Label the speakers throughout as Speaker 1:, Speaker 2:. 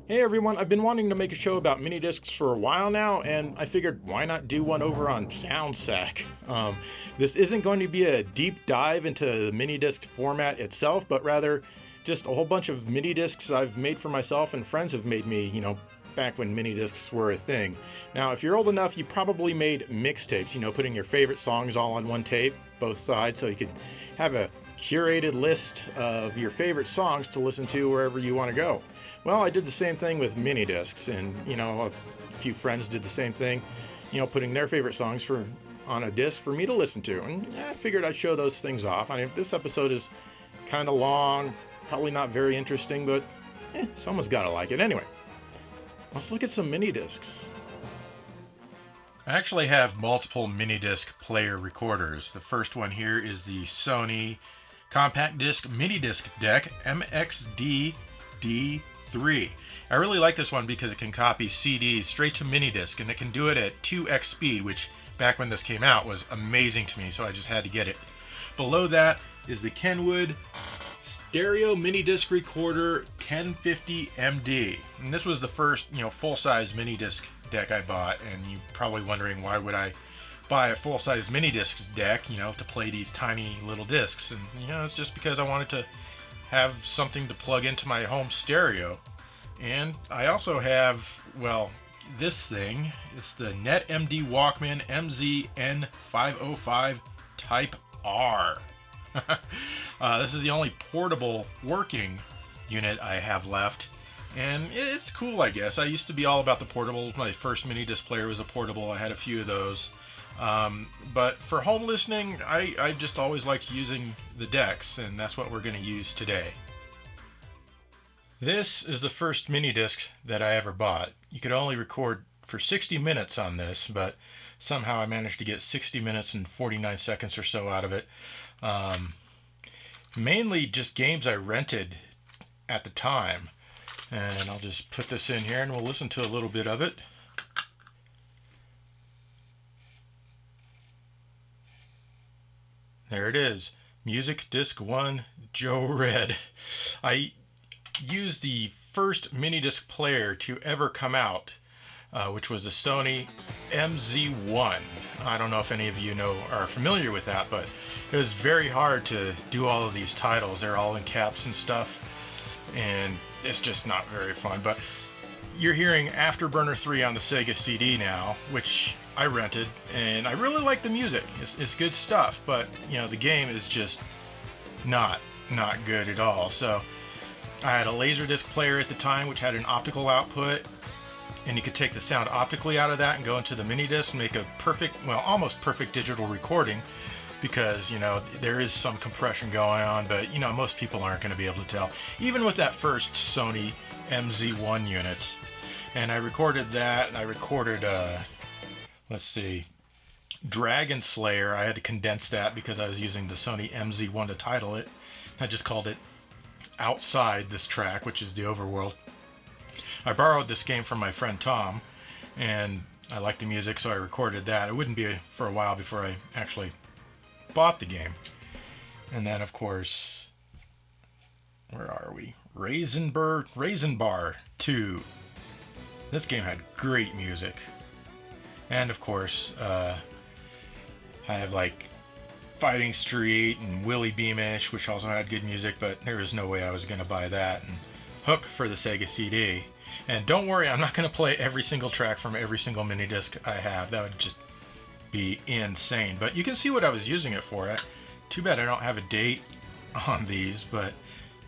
Speaker 1: Hey everyone, I've been wanting to make a show about mini discs for a while now, and I figured why not do one over on SoundSack. This isn't going to be a deep dive into the mini disc format itself, but rather just a whole bunch of mini discs I've made for myself and friends have made me, back when mini discs were a thing. Now, if you're old enough, you probably made mixtapes, putting your favorite songs all on one tape, both sides, so you could have a curated list of your favorite songs to listen to wherever you want to go. Well, I did the same thing with mini discs, and a few friends did the same thing, putting their favorite songs on a disc for me to listen to. And I figured I'd show those things off. I mean, this episode is kind of long, probably not very interesting, but someone's got to like it. Anyway, let's look at some mini discs.
Speaker 2: I actually have multiple mini disc player recorders. The first one here is the Sony compact disc mini disc deck MXD D3. I really like this one because it can copy CDs straight to mini disc, and it can do it at 2x speed, which back when this came out was amazing to me, so I just had to get it. Below that is the Kenwood stereo mini disc recorder 1050 MD, and this was the first full-size mini disc deck I bought. And you're probably wondering, why would I buy a full-size mini disc deck to play these tiny little discs? And it's just because I wanted to have something to plug into my home stereo. And I also have, this thing. It's the NetMD Walkman MZN505 Type R. This is the only portable working unit I have left, and it's cool, I guess. I used to be all about the portables. My first mini disc player was a portable. I had a few of those. But for home listening, I just always liked using the decks, and that's what we're going to use today. This is the first mini disc that I ever bought. You could only record for 60 minutes on this, but somehow I managed to get 60 minutes and 49 seconds or so out of it. Mainly just games I rented at the time. And I'll just put this in here and we'll listen to a little bit of it. There it is. Music Disc 1, Joe Red. I used the first mini disc player to ever come out, which was the Sony MZ1. I don't know if any of you are familiar with that, but it was very hard to do all of these titles. They're all in caps and stuff, and it's just not very fun. But you're hearing Afterburner 3 on the Sega CD now, which I rented, and I really like the music. It's good stuff, but the game is just not good at all. So I had a Laserdisc player at the time, which had an optical output, and you could take the sound optically out of that and go into the mini disc and make a perfect, almost perfect digital recording, because there is some compression going on, but most people aren't going to be able to tell, even with that first Sony MZ1 unit. And I recorded that, and I recorded let's see, Dragon Slayer. I had to condense that because I was using the Sony MZ1 to title it. I just called it Outside this track, which is the overworld. I borrowed this game from my friend Tom, and I liked the music, so I recorded that. It wouldn't be for a while before I actually bought the game. And then, of course, where are we? Raisin Bar 2. This game had great music. And of course, I have like Fighting Street and Willy Beamish, which also had good music, but there was no way I was going to buy that. And Hook for the Sega CD. And don't worry, I'm not going to play every single track from every single mini disc I have. That would just be insane. But you can see what I was using it for. Too bad I don't have a date on these, but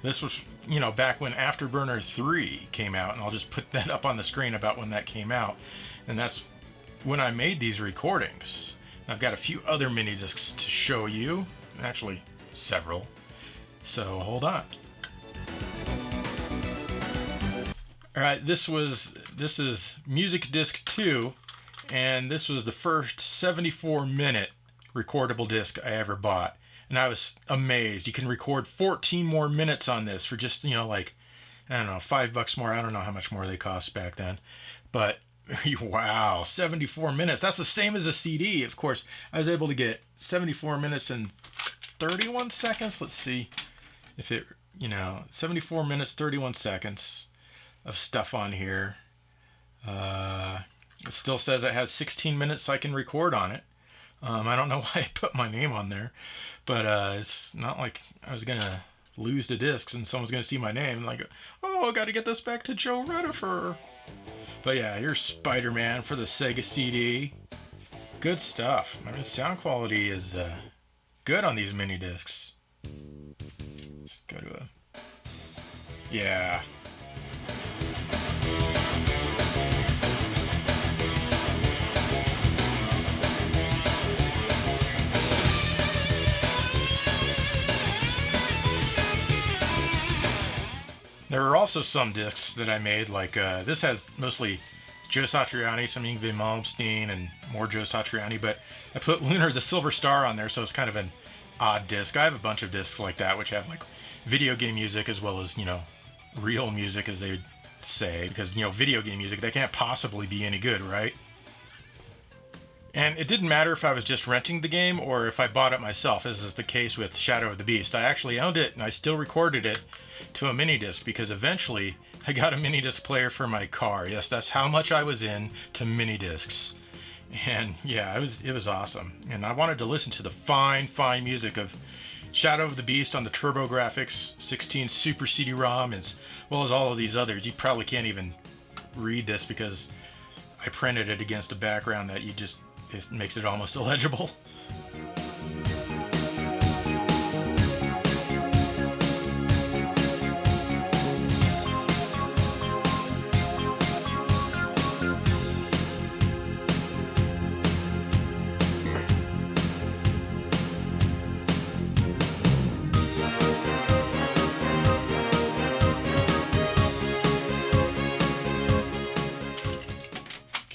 Speaker 2: this was, back when Afterburner 3 came out, and I'll just put that up on the screen about when that came out. And that's when I made these recordings. I've got a few other mini discs to show you, actually several, so hold on. Alright, this is Music Disc 2, and this was the first 74-minute recordable disc I ever bought. And I was amazed. You can record 14 more minutes on this for just, like, I don't know, $5 more. I don't know how much more they cost back then. But wow, 74 minutes. That's the same as a CD. Of course, I was able to get 74 minutes and 31 seconds. Let's see if it, 74 minutes, 31 seconds. of stuff on here. It still says it has 16 minutes I can record on it. I don't know why I put my name on there, but it's not like I was gonna lose the discs and someone's gonna see my name like, oh, I gotta get this back to Joe Redifer. But yeah, here's Spider-Man for the Sega CD. Good stuff. I mean, sound quality is good on these mini discs. Let's go to a... Yeah. There are also some discs that I made, like this has mostly Joe Satriani, some Yngwie Malmsteen, and more Joe Satriani, but I put Lunar the Silver Star on there, so it's kind of an odd disc. I have a bunch of discs like that, which have like video game music as well as, you know, real music, as they would say, because, you know, video game music, they can't possibly be any good, right? And it didn't matter if I was just renting the game or if I bought it myself, as is the case with Shadow of the Beast. I actually owned it, and I still recorded it to a mini disc, because eventually I got a mini disc player for my car. Yes, that's how much I was in to mini discs. And yeah, it was awesome. And I wanted to listen to the fine music of Shadow of the Beast on the TurboGrafx 16 Super CD-ROM, as well as all of these others. You probably can't even read this because I printed it against a background that it makes it almost illegible.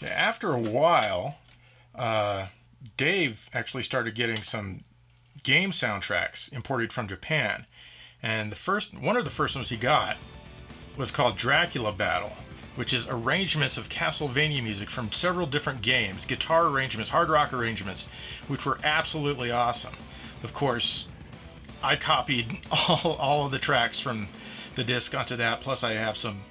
Speaker 2: After a while, Dave actually started getting some game soundtracks imported from Japan, and one of the first ones he got was called Dracula Battle, which is arrangements of Castlevania music from several different games, guitar arrangements, hard rock arrangements, which were absolutely awesome. Of course, I copied all of the tracks from the disc onto that, plus I have some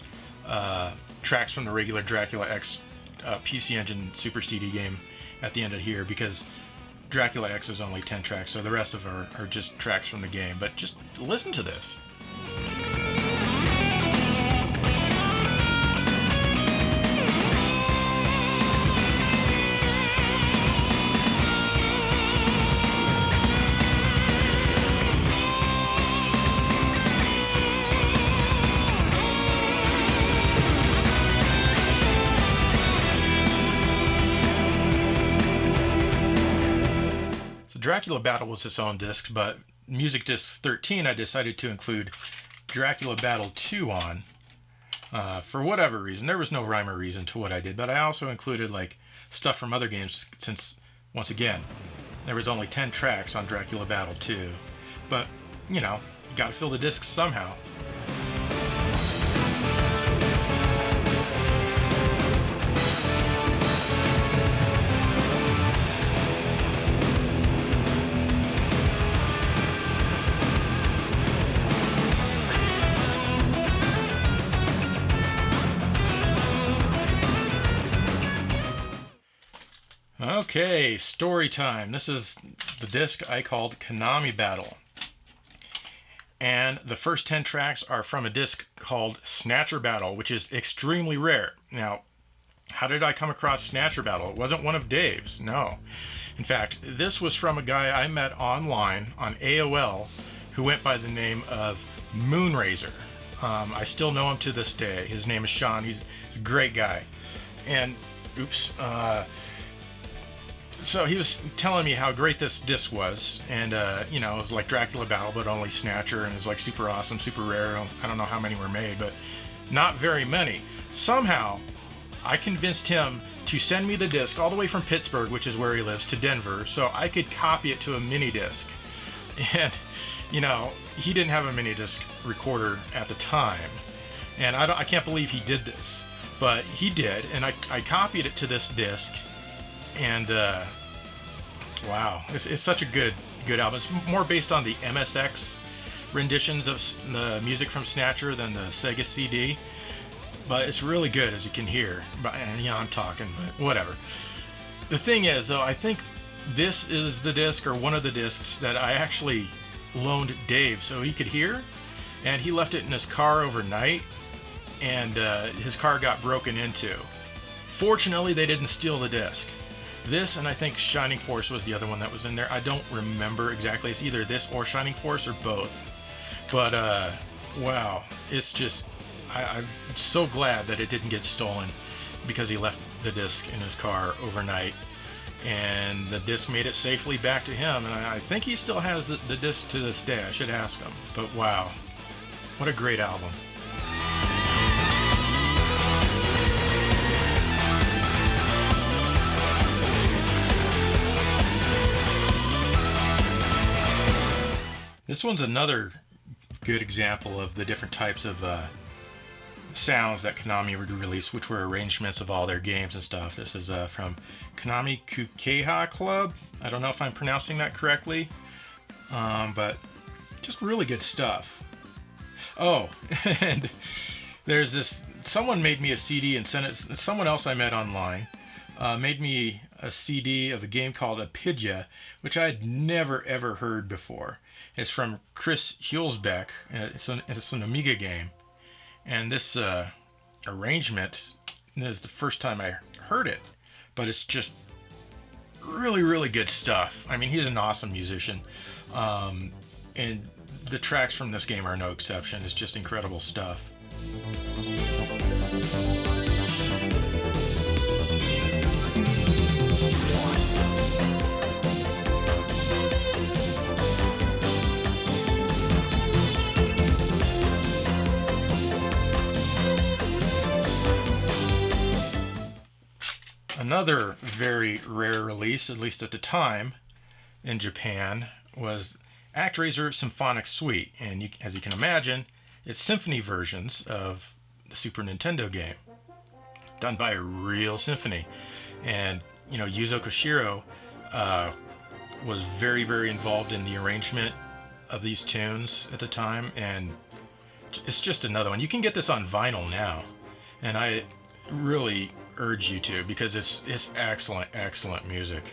Speaker 2: tracks from the regular Dracula X PC Engine Super CD game at the end of here, because Dracula X is only 10 tracks, so the rest of them are just tracks from the game. But just listen to this. Dracula Battle was its own disc, but Music Disc 13 I decided to include Dracula Battle 2 on. For whatever reason. There was no rhyme or reason to what I did, but I also included like stuff from other games, since, once again, there was only 10 tracks on Dracula Battle 2. But, you know, you gotta fill the disc somehow. Okay, story time. This is the disc I called Konami Battle. And the first 10 tracks are from a disc called Snatcher Battle, which is extremely rare. Now, how did I come across Snatcher Battle? It wasn't one of Dave's, no. In fact, this was from a guy I met online on AOL who went by the name of Moonrazer. I still know him to this day. His name is Sean. He's a great guy. And, so he was telling me how great this disc was, and you know, it was like Dracula Battle, but only Snatcher, and it was like super awesome, super rare. I don't know how many were made, but not very many. Somehow, I convinced him to send me the disc all the way from Pittsburgh, which is where he lives, to Denver, so I could copy it to a mini disc. And, you know, he didn't have a mini disc recorder at the time, and I can't believe he did this, but he did, and I copied it to this disc. And wow, it's such a good album. It's more based on the MSX renditions of the music from Snatcher than the Sega CD. but it's really good, as you can hear. And yeah, I'm talking, but whatever. The thing is, though, I think this is the disc, or one of the discs, that I actually loaned Dave so he could hear, and he left it in his car overnight, and his car got broken into. Fortunately, they didn't steal the disc. This, and I think Shining Force was the other one that was in there. I don't remember exactly. It's either this or Shining Force or both. But wow, it's just, I'm so glad that it didn't get stolen, because he left the disc in his car overnight, and the disc made it safely back to him, and I think he still has the disc to this day. I should ask him. But wow, what a great album. This one's another good example of the different types of sounds that Konami would release, which were arrangements of all their games and stuff. This is from Konami Kukeha Club. I don't know if I'm pronouncing that correctly, but just really good stuff. Oh, and there's this, someone made me a CD and sent it, someone else I met online made me a CD of a game called Apidya, which I had never ever heard before. It's from Chris Hulsbeck. It's an Amiga game. And this arrangement is the first time I heard it, but it's just really, really good stuff. I mean, he's an awesome musician, and the tracks from this game are no exception. It's just incredible stuff. Another very rare release, at least at the time, in Japan, was ActRaiser Symphonic Suite. And as you can imagine, it's symphony versions of the Super Nintendo game, done by a real symphony. And, you know, Yuzo Koshiro was very, very involved in the arrangement of these tunes at the time. And it's just another one. You can get this on vinyl now. And I really urge you to, because it's excellent music.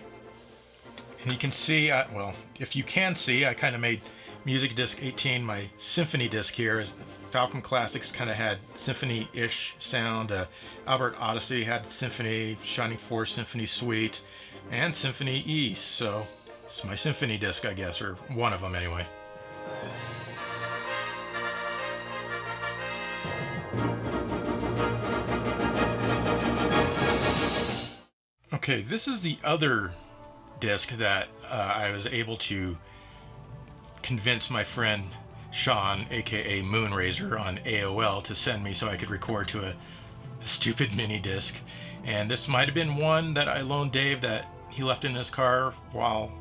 Speaker 2: And you can see, well, if you can see, I kind of made Music Disc 18 my symphony disc here, as Falcon Classics kind of had symphony-ish sound, Albert Odyssey had symphony, Shining Force Symphony Suite, and Symphony East. So it's my symphony disc, I guess, or one of them anyway. Okay, this is the other disc that I was able to convince my friend Sean, aka Moonrazer, on AOL to send me so I could record to a stupid mini disc. And this might have been one that I loaned Dave that he left in his car while,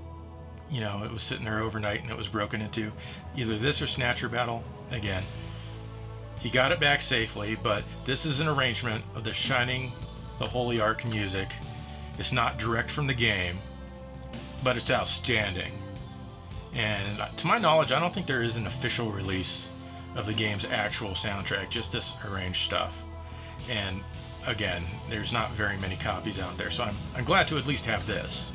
Speaker 2: you know, it was sitting there overnight and it was broken into. Either this or Snatcher Battle. Again, he got it back safely, but this is an arrangement of the Shining the Holy Ark music. It's not direct from the game, but it's outstanding. And to my knowledge, I don't think there is an official release of the game's actual soundtrack, just this arranged stuff. And again, there's not very many copies out there, so I'm glad to at least have this.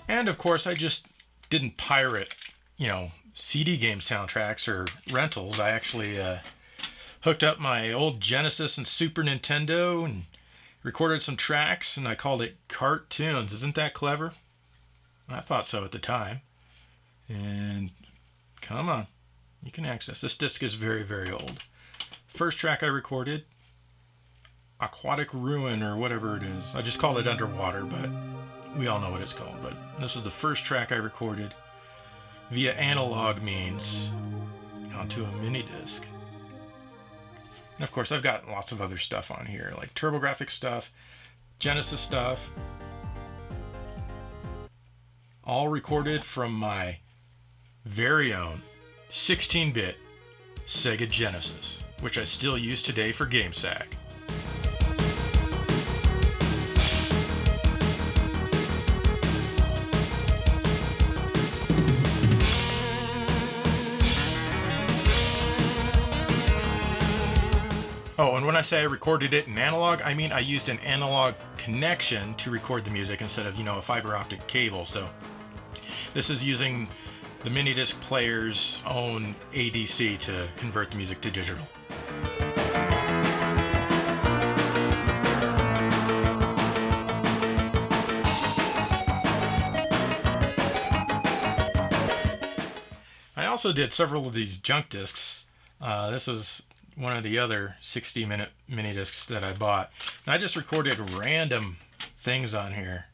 Speaker 2: And of course, I just didn't pirate, you know, CD game soundtracks or rentals. I actually hooked up my old Genesis and Super Nintendo and recorded some tracks, and I called it Cartoons. Isn't that clever? I thought so at the time. And come on, you can access. This disc is very, very old. First track I recorded, Aquatic Ruin or whatever it is. I just call it Underwater, but we all know what it's called. But this is the first track I recorded via analog means onto a mini disc. And of course, I've got lots of other stuff on here, like TurboGrafx stuff, Genesis stuff, all recorded from my very own 16-bit Sega Genesis. which I still use today for GameSack. Oh, and when I say I recorded it in analog, I mean I used an analog connection to record the music instead of, a fiber optic cable. So this is using the MiniDisc player's own ADC to convert the music to digital. I also did several of these junk discs. This was one of the other 60-minute MiniDiscs that I bought. And I just recorded random things on here.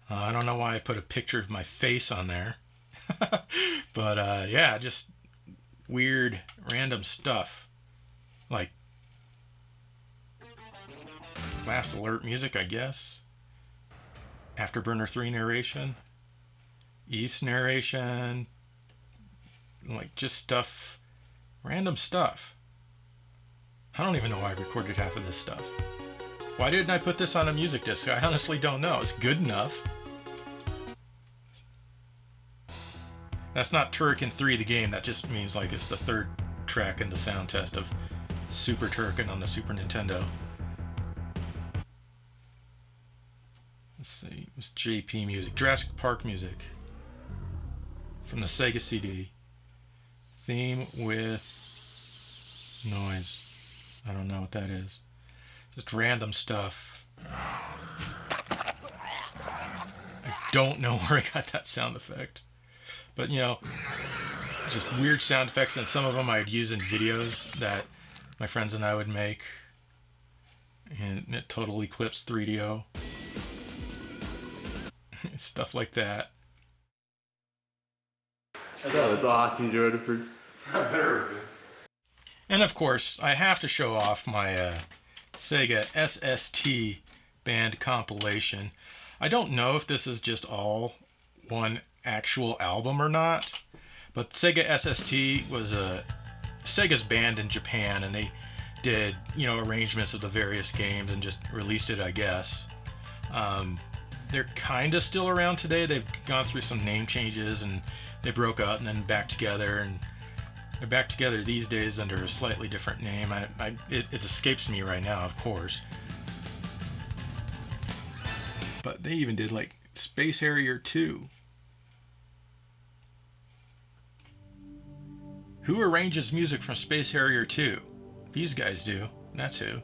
Speaker 2: I don't know why I put a picture of my face on there. But yeah, just weird random stuff. Like Last Alert music, I guess. Afterburner 3 narration. East narration. Like just stuff. Random stuff. I don't even know why I recorded half of this stuff. Why didn't I put this on a music disc? I honestly don't know. It's good enough. That's not Turrican 3 the game. That just means like it's the third track in the sound test of Super Turrican on the Super Nintendo. Let's see. It was JP music. Jurassic Park music. From the Sega CD. Theme with noise. I don't know what that is. Just random stuff. I don't know where I got that sound effect. But, just weird sound effects, and some of them I'd use in videos that my friends and I would make. And it totally clips 3DO. Stuff like that.
Speaker 3: That was awesome, Jordan.
Speaker 2: And of course, I have to show off my Sega SST band compilation. I don't know if this is just all one actual album or not, but Sega SST was Sega's band in Japan, and they did, arrangements of the various games and just released it, I guess. They're kind of still around today. They've gone through some name changes, and they broke up and then back together, and they're back together these days under a slightly different name. It escapes me right now, of course. But they even did like Space Harrier 2. Who arranges music from Space Harrier 2? These guys do. That's who.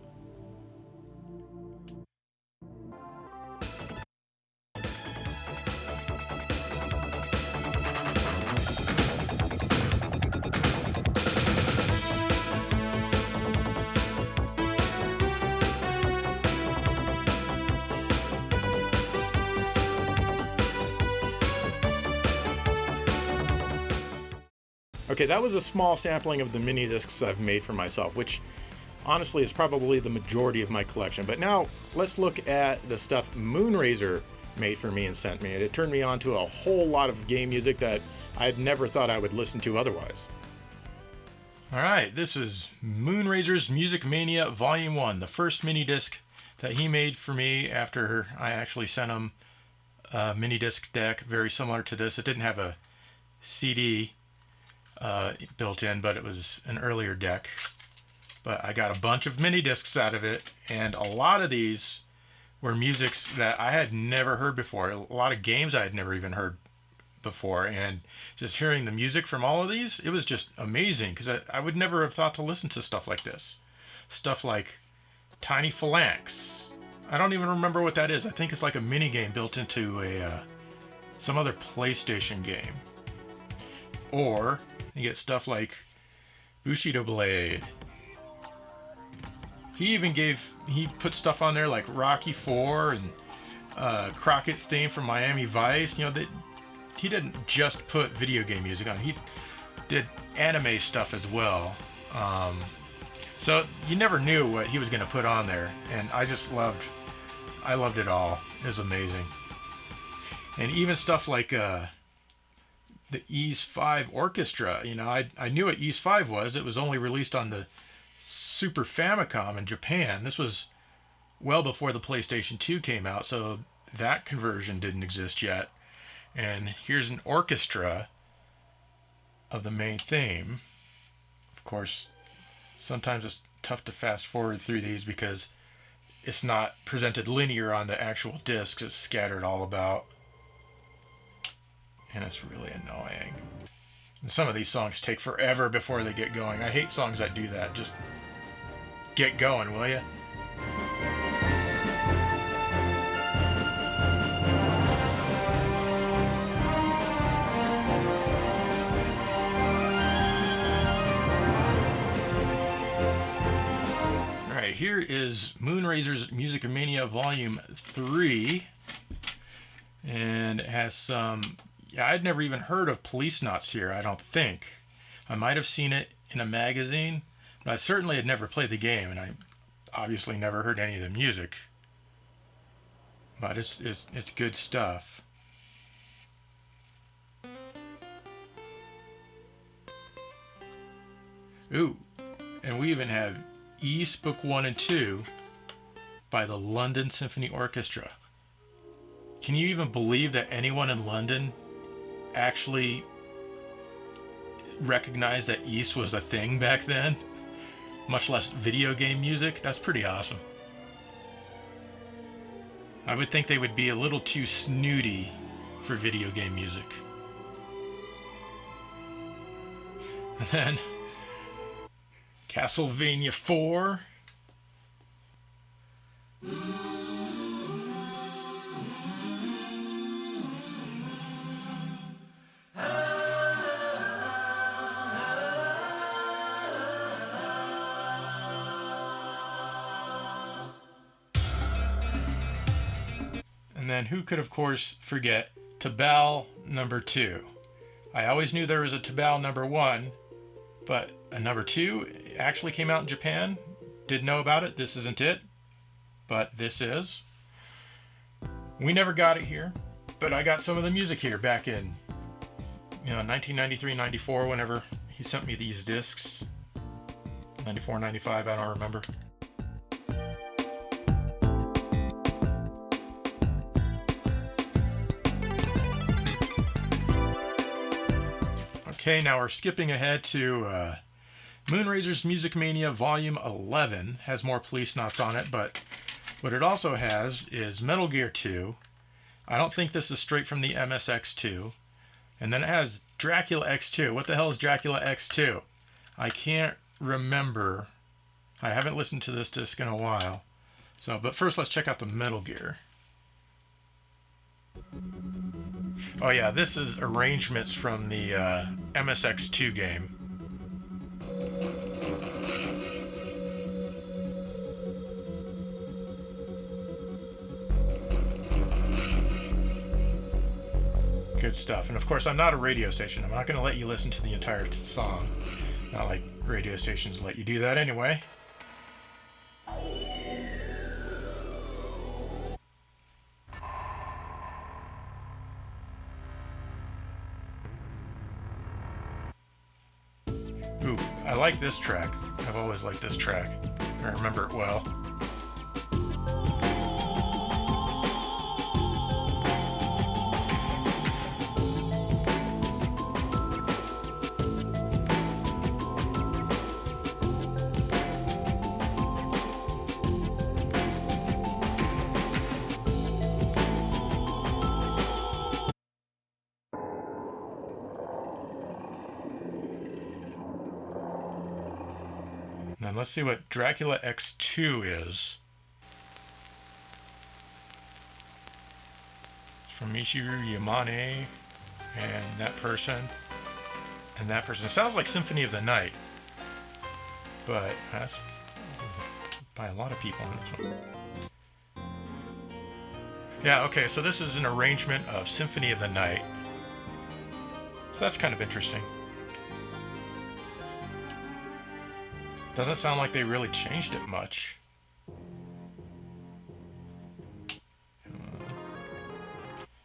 Speaker 1: Okay, that was a small sampling of the mini discs I've made for myself, which honestly is probably the majority of my collection. But now let's look at the stuff Moonrazer made for me and sent me. It turned me on to a whole lot of game music that I had never thought I would listen to otherwise.
Speaker 2: Alright, this is Moonrazer's Music Mania Volume 1, the first mini disc that he made for me after I actually sent him a mini disc deck very similar to this. It didn't have a CD built in, but it was an earlier deck. But I got a bunch of mini discs out of it, and a lot of these were musics that I had never heard before. A lot of games I had never even heard before, and just hearing the music from all of these, it was just amazing, because I would never have thought to listen to stuff like this. Stuff like Tiny Phalanx. I don't even remember what that is. I think it's like a mini game built into some other PlayStation game. Or you get stuff like Bushido Blade. He put stuff on there like Rocky 4 and Crockett's theme from Miami Vice. He didn't just put video game music on. He did anime stuff as well. So you never knew what he was going to put on there, and I loved it all. It was amazing. And even stuff like the Ys 5 Orchestra. I knew what Ys 5 was. It was only released on the Super Famicom in Japan. This was well before the PlayStation 2 came out, so that conversion didn't exist yet. And here's an orchestra of the main theme. Of course, sometimes it's tough to fast forward through these because it's not presented linear on the actual discs. It's scattered all about. And it's really annoying. And some of these songs take forever before they get going. I hate songs that do that. Just get going, will you? Alright, here is Moonrazer's Music Mania Volume 3. And it has some... Yeah, I'd never even heard of Police Knots here, I don't think. I might have seen it in a magazine, but I certainly had never played the game, and I obviously never heard any of the music. But it's good stuff. Ooh, and we even have East Book 1 and 2 by the London Symphony Orchestra. Can you even believe that anyone in London actually recognized that East was a thing back then? Much less video game music? That's pretty awesome. I would think they would be a little too snooty for video game music. And then Castlevania 4. And then who could, of course, forget Tabal number 2? I always knew there was a Tabal number 1, but a number 2 actually came out in Japan. Didn't know about it. This isn't it, but this is. We never got it here, but I got some of the music here back in, 1993, 94, whenever he sent me these discs. 94, 95, I don't remember. Okay, now we're skipping ahead to Moonrazer's Music Mania Volume 11. Has more Police Knots on it, but what it also has is Metal Gear 2. I don't think this is straight from the MSX2. And then it has Dracula X2. What the hell is Dracula X2? I can't remember. I haven't listened to this disc in a while. But first let's check out the Metal Gear. Oh yeah, this is arrangements from the MSX2 game. Good stuff. And of course, I'm not a radio station. I'm not going to let you listen to the entire song. Not like radio stations let you do that anyway. Ooh, I like this track. I've always liked this track. I remember it well. Now let's see what Dracula X2 is. It's from Michiru Yamane and that person. And that person. It sounds like Symphony of the Night. But that's by a lot of people in this one. Yeah, okay, so this is an arrangement of Symphony of the Night. So that's kind of interesting. Doesn't sound like they really changed it much.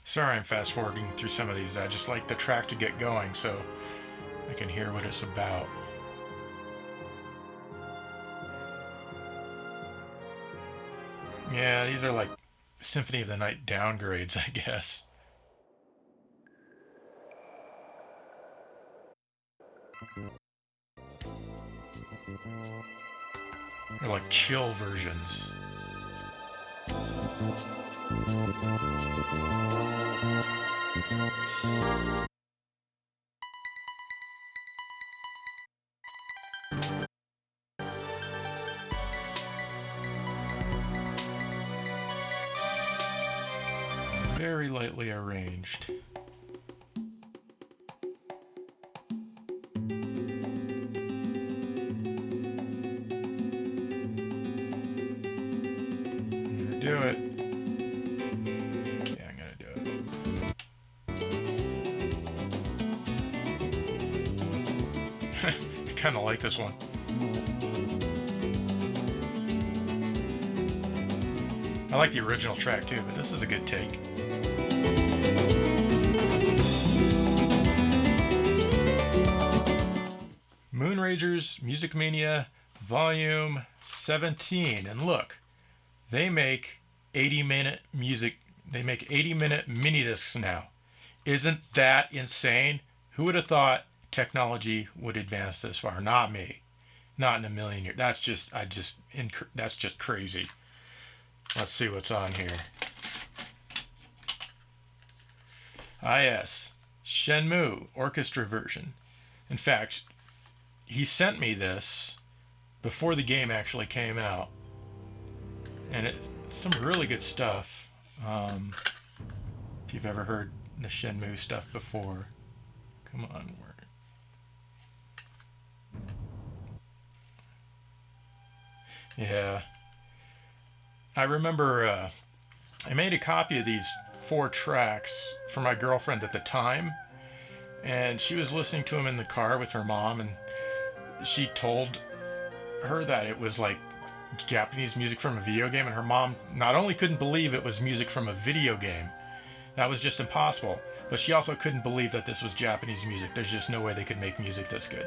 Speaker 2: Sorry I'm fast forwarding through some of these. I just like the track to get going so I can hear what it's about. Yeah, these are like Symphony of the Night downgrades, I guess. They're like chill versions. Very lightly arranged. Do it. Yeah, I'm gonna do it. I kind of like this one. I like the original track too, but this is a good take. Moonrazer's Music Mania Volume 17, and look. They make 80-minute music. They make 80-minute MiniDiscs now. Isn't that insane? Who would have thought technology would advance this far? Not me. Not in a million years. That's just crazy. Let's see what's on here. Ah yes, Shenmue orchestra version. In fact, he sent me this before the game actually came out. And it's some really good stuff. If you've ever heard the Shenmue stuff before, come on, work. Yeah, I remember I made a copy of these 4 tracks for my girlfriend at the time, and she was listening to them in the car with her mom, and she told her that it was like Japanese music from a video game, and her mom not only couldn't believe it was music from a video game, that was just impossible, but she also couldn't believe that this was Japanese music. There's just no way they could make music this good.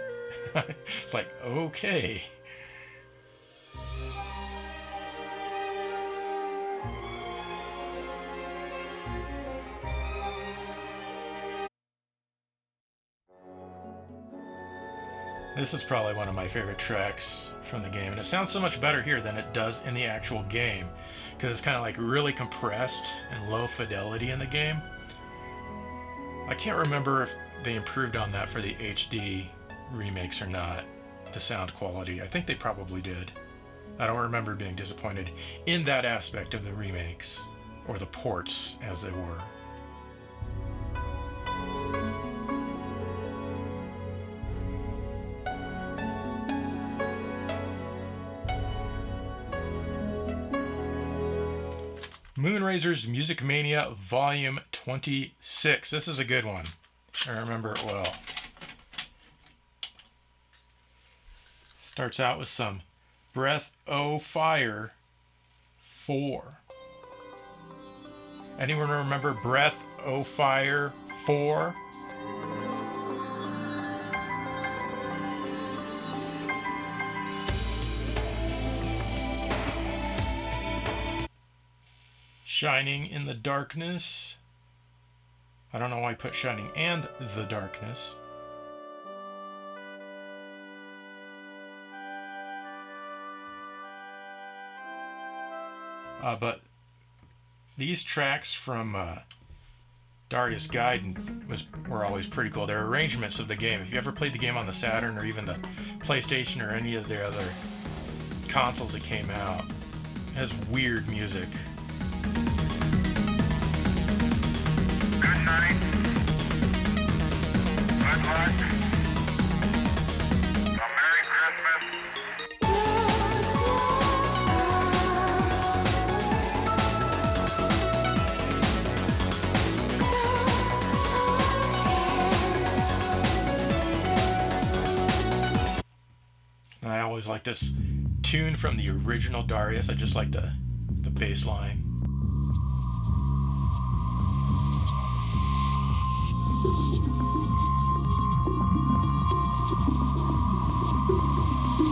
Speaker 2: It's like, okay. This is probably one of my favorite tracks from the game, and it sounds so much better here than it does in the actual game, because it's kind of like really compressed and low fidelity in the game. I can't remember if they improved on that for the HD remakes or not, the sound quality. I think they probably did. I don't remember being disappointed in that aspect of the remakes, or the ports as they were. Moonrazer's Music Mania Volume 26. This is a good one. I remember it well. Starts out with some Breath O' Fire 4. Anyone remember Breath O' Fire 4? Shining in the Darkness. I don't know why I put Shining and the Darkness. But these tracks from Darius Guide were always pretty cool. They're arrangements of the game. If you ever played the game on the Saturn or even the PlayStation or any of their other consoles that came out, it has weird music.
Speaker 4: Good night. Good luck. A Merry Christmas.
Speaker 2: And I always like this tune from the original Darius. I just like the bass line. Oh,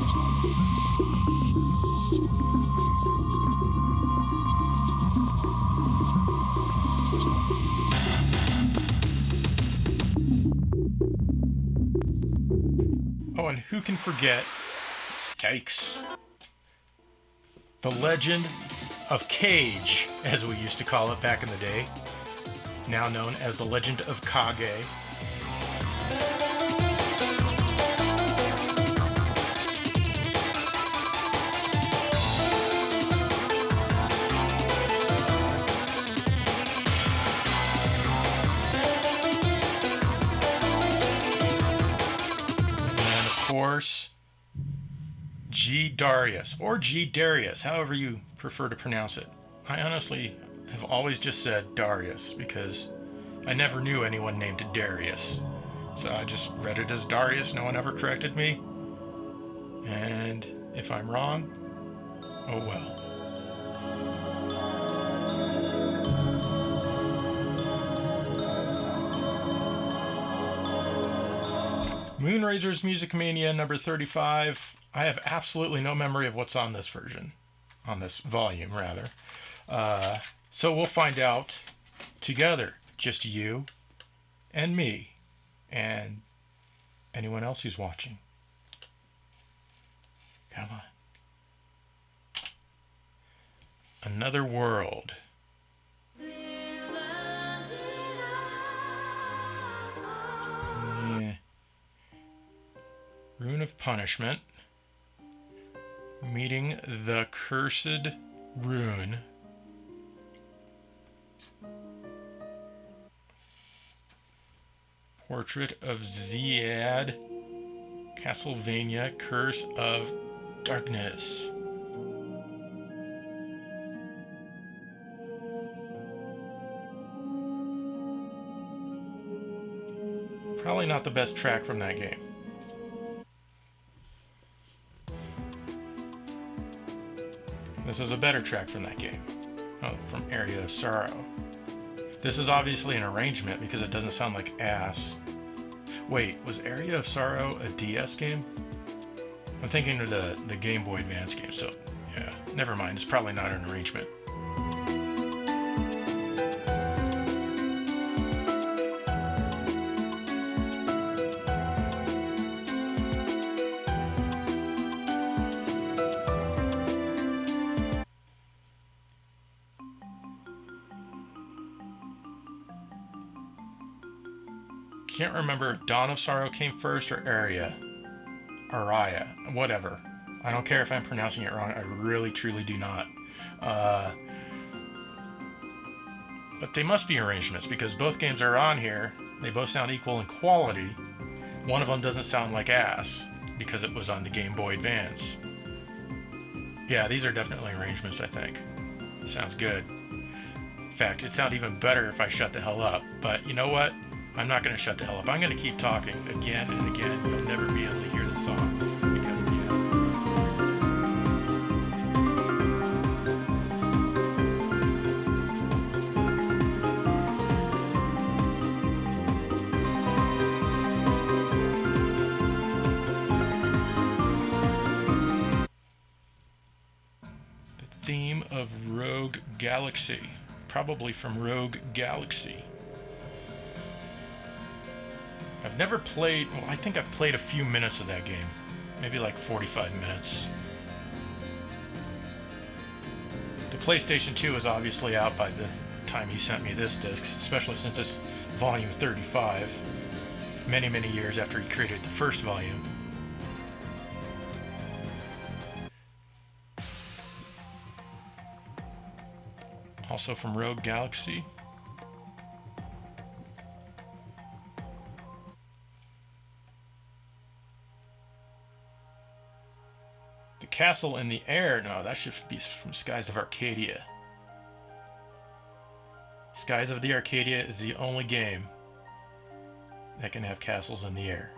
Speaker 2: and who can forget, yikes, the legend of Cage, as we used to call it back in the day, now known as the Legend of Kage. Course, Darius, or Darius, however you prefer to pronounce it. I honestly have always just said Darius because I never knew anyone named Darius. So I just read it as Darius. No one ever corrected me. And if I'm wrong, oh well. Moonrazer's Music Mania number 35. I have absolutely no memory of what's on this version. On this volume, rather. So we'll find out together. Just you and me. And anyone else who's watching. Come on. Another World. Yeah. Rune of Punishment. Meeting the Cursed Rune. Portrait of Ziad. Castlevania Curse of Darkness. Probably not the best track from that game. This is a better track from that game. Oh, from Area of Sorrow. This is obviously an arrangement because it doesn't sound like ass. Wait, was Area of Sorrow a DS game? I'm thinking of the Game Boy Advance game, so yeah, never mind. It's probably not an arrangement. Can't remember if Dawn of Sorrow came first or Aria. Whatever. I don't care if I'm pronouncing it wrong. I really, truly do not. But they must be arrangements because both games are on here. They both sound equal in quality. One of them doesn't sound like ass because it was on the Game Boy Advance. Yeah, these are definitely arrangements, I think. Sounds good. In fact, it'd sound even better if I shut the hell up. But you know what? I'm not going to shut the hell up. I'm going to keep talking again and again. You'll never be able to hear the song. Because, the theme of Rogue Galaxy. Probably from Rogue Galaxy. I've never played, well, I think I've played a few minutes of that game. Maybe like 45 minutes. The PlayStation 2 is obviously out by the time he sent me this disc, especially since it's volume 35. Many, many years after he created the first volume. Also from Rogue Galaxy. Castle in the Air. No, that should be from Skies of Arcadia. Skies of the Arcadia is the only game that can have castles in the air.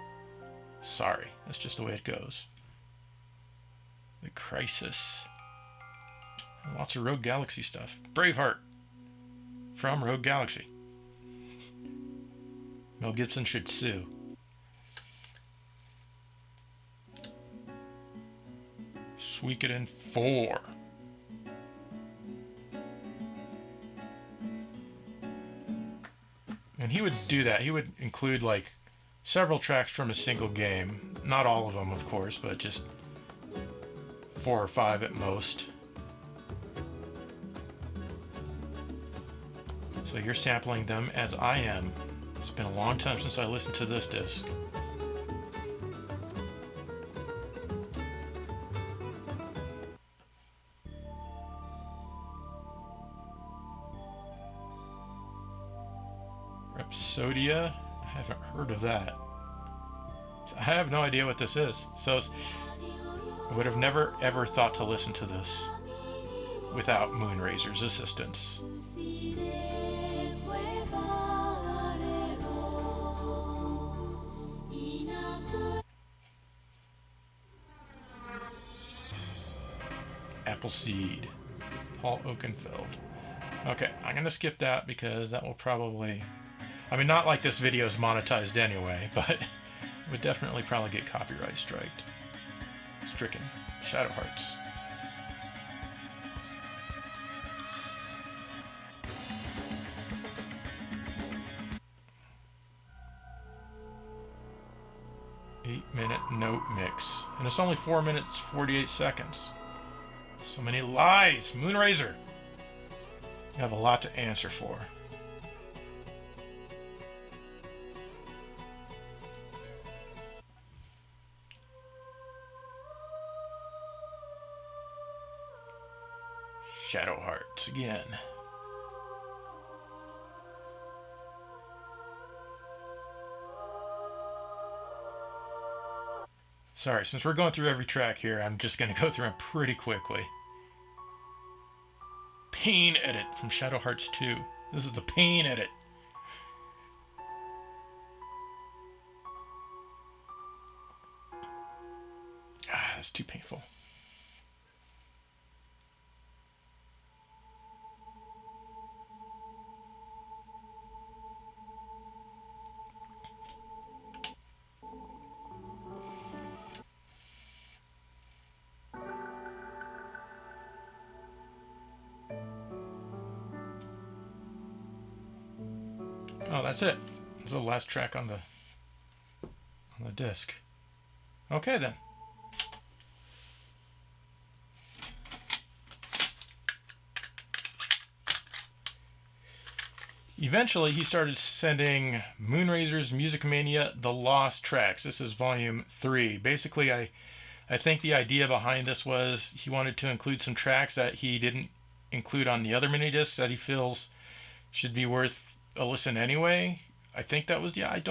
Speaker 2: Sorry, that's just the way it goes. The Crisis. And lots of Rogue Galaxy stuff. Braveheart from Rogue Galaxy. Mel Gibson should sue. Suikoden 4. And he would do that. He would include like several tracks from a single game. Not all of them, of course, but just 4 or 5 at most. So you're sampling them as I am. It's been a long time since I listened to this disc. Rhapsodia? I haven't heard of that. I have no idea what this is. So I would have never ever thought to listen to this without Moonrazer's assistance. Appleseed, Paul Oakenfeld. Okay, I'm gonna skip that because that will probably, I mean, not like this video is monetized anyway, but it would definitely probably get copyright stricken. Shadow Hearts. Eight-minute note mix, and it's only 4 minutes 48 seconds. So many lies, Moonrazer. You have a lot to answer for. Shadow Hearts again. Sorry, since we're going through every track here, I'm just going to go through them pretty quickly. Pain Edit from Shadow Hearts 2. This is the Pain Edit. Ah, that's too painful. Oh, that's it. This is the last track on the disc. Okay then. Eventually, he started sending Moonrazer's Music Mania The Lost Tracks. This is volume 3. Basically, I think the idea behind this was he wanted to include some tracks that he didn't include on the other mini discs that he feels should be worth a listen anyway. I think that was, I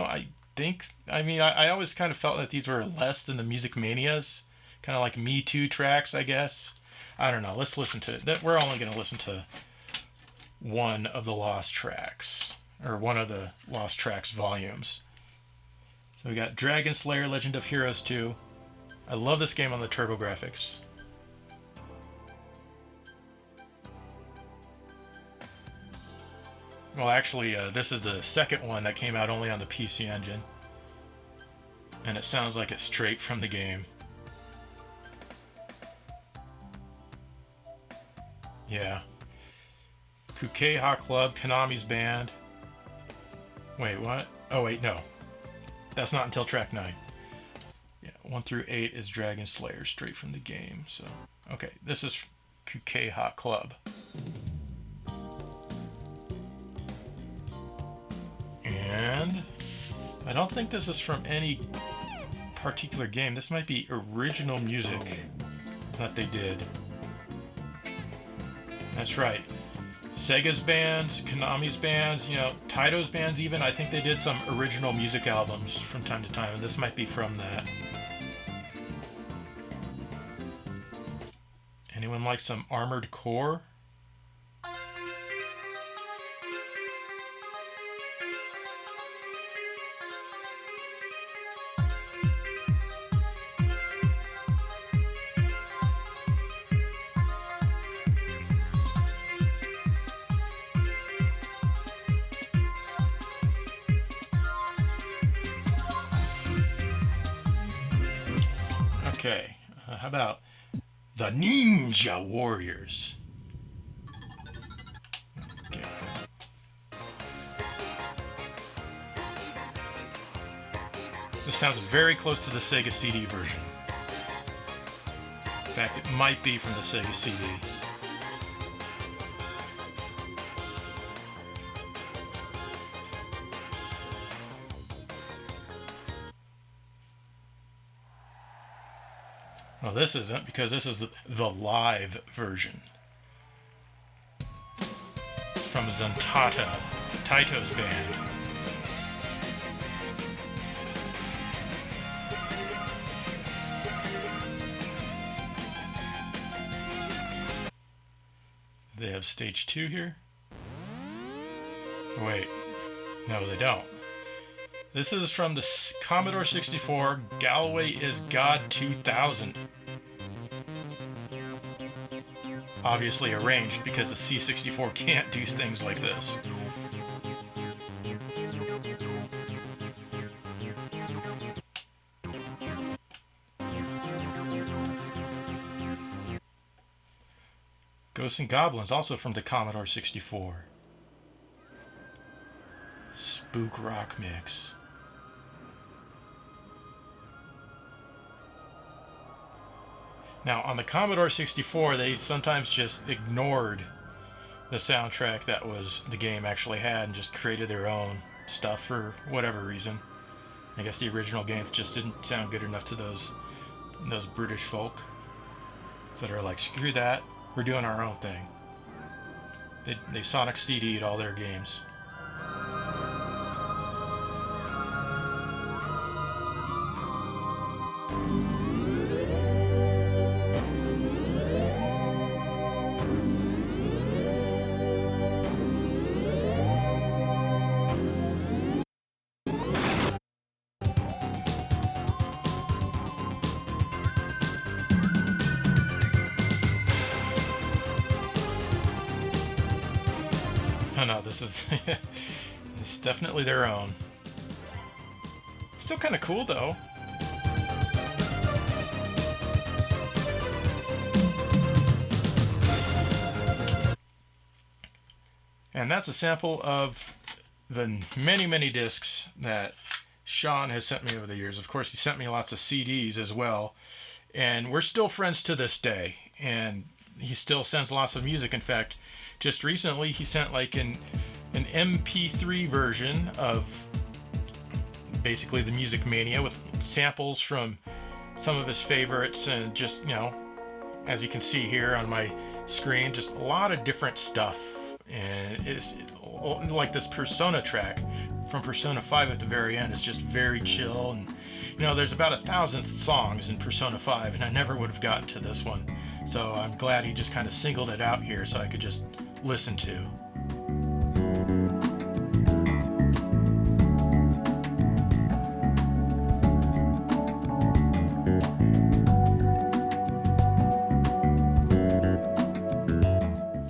Speaker 2: always kind of felt that these were less than the Music Manias, kind of like Me Too tracks, I guess. I don't know. Let's listen to it. We're only going to listen to one of the Lost Tracks, or one of the Lost Tracks volumes. So we got Dragon Slayer Legend of Heroes 2. I love this game on the TurboGrafx. Well, actually, this is the second one that came out only on the PC Engine. And it sounds like it's straight from the game. Yeah. Kukeha Club, Konami's band. Wait, what? Oh, wait, no. That's not until track 9. Yeah, 1 through 8 is Dragon Slayer, straight from the game. So, okay, this is Kukeha Club. And I don't think this is from any particular game. This might be original music that they did. That's right. Sega's bands, Konami's bands, Taito's bands even. I think they did some original music albums from time to time, and this might be from that. Anyone like some Armored Core? Okay, how about the Ninja Warriors. Okay. This sounds very close to the Sega CD version. In fact, it might be from the Sega CD. Well, this isn't, because this is the live version from Zuntata, Taito's band. They have stage 2 here. Wait, no, they don't. This is from the Commodore 64, Galway is God 2000. Obviously arranged, because the C64 can't do things like this. Ghosts and Goblins, also from the Commodore 64. Spook rock mix. Now, on the Commodore 64, they sometimes just ignored the soundtrack that was the game actually had and just created their own stuff for whatever reason. I guess the original games just didn't sound good enough to those British folk. So they're like, screw that, we're doing our own thing. They Sonic CD'd all their games. No, this is it's definitely their own. Still kind of cool though. And that's a sample of the many discs that Sean has sent me over the years. Of course, he sent me lots of CDs as well, and we're still friends to this day. And he still sends lots of music. In fact, just recently he sent like an MP3 version of basically the Music Mania with samples from some of his favorites, and just, you know, as you can see here on my screen, just a lot of different stuff. And it's like this Persona track from Persona 5 at the very end is just very chill. And you know, there's about 1,000 songs in Persona 5, and I never would have gotten to this one. So I'm glad he just kind of singled it out here so I could just listen to.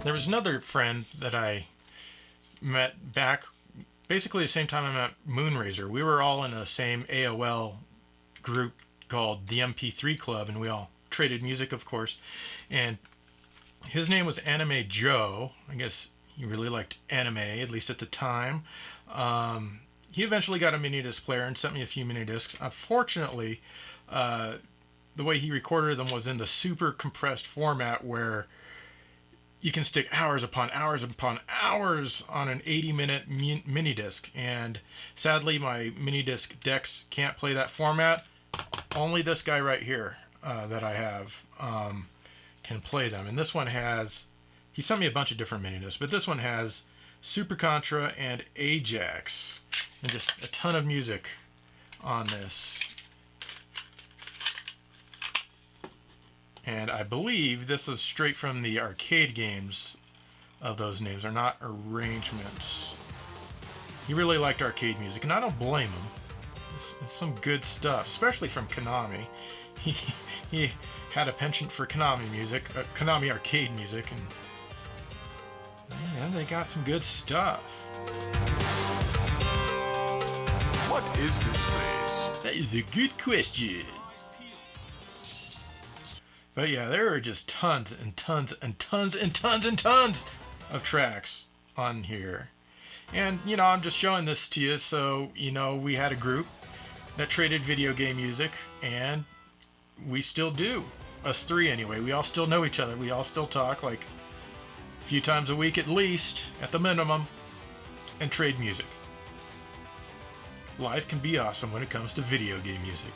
Speaker 2: There was another friend that I met back basically the same time I met Moonrazer. We were all in the same AOL group called the MP3 Club, and we all traded music, of course. And his name was Anime Joe. I guess he really liked anime, at least at the time. He eventually got a MiniDisc player and sent me a few MiniDiscs. Unfortunately, the way he recorded them was in the super compressed format where you can stick hours upon hours upon hours on an 80-minute MiniDisc. And sadly, my MiniDisc decks can't play that format. Only this guy right here that I have can play them. And this one has, he sent me a bunch of different MiniDiscs, but this one has Super Contra and Ajax, and just a ton of music on this. And I believe this is straight from the arcade games of those names. They're not arrangements. He really liked arcade music, and I don't blame him. It's some good stuff, especially from Konami. He had a penchant for Konami music, Konami arcade music, and yeah, they got some good stuff.
Speaker 5: What is this place?
Speaker 2: That is a good question. But yeah, there are just tons and tons and tons and tons and tons of tracks on here. And, you know, I'm just showing this to you so, you know, we had a group that traded video game music, and we still do. Us three, anyway. We all still know each other. We all still talk, like, a few times a week at least, at the minimum, and trade music. Life can be awesome when it comes to video game music.